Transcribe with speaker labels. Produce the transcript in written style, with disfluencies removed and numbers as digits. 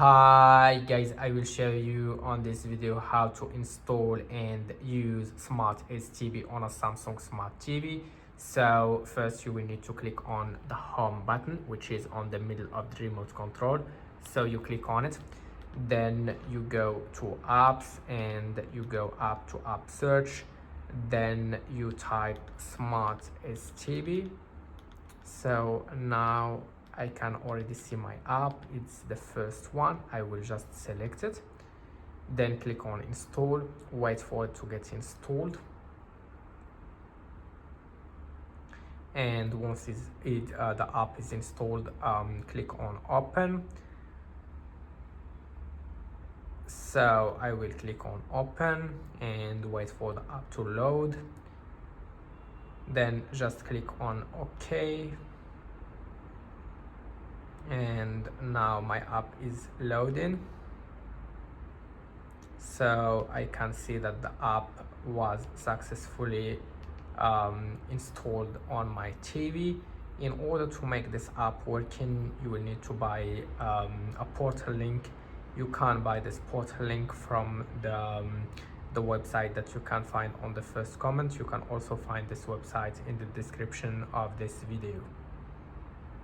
Speaker 1: Hi guys, I will show you on this video how to install and use Smart STB on a Samsung Smart TV. So first you will need to click on the home button, which is on the middle of the remote control. So you click on it, then you go to apps and you go up to app search, then you type Smart STB. So now I can already see my app. It's the first one. I will just select it, then click on install, wait for it to get installed, and once the app is installed, click on open. So I will click on open and wait for the app to load, then just click on OK, and now my app is loading. So I can see that the app was successfully installed on my TV. In order to make this app working, you will need to buy a portal link. You can buy this portal link from the website that you can find on the first comment. You can also find this website in the description of this video.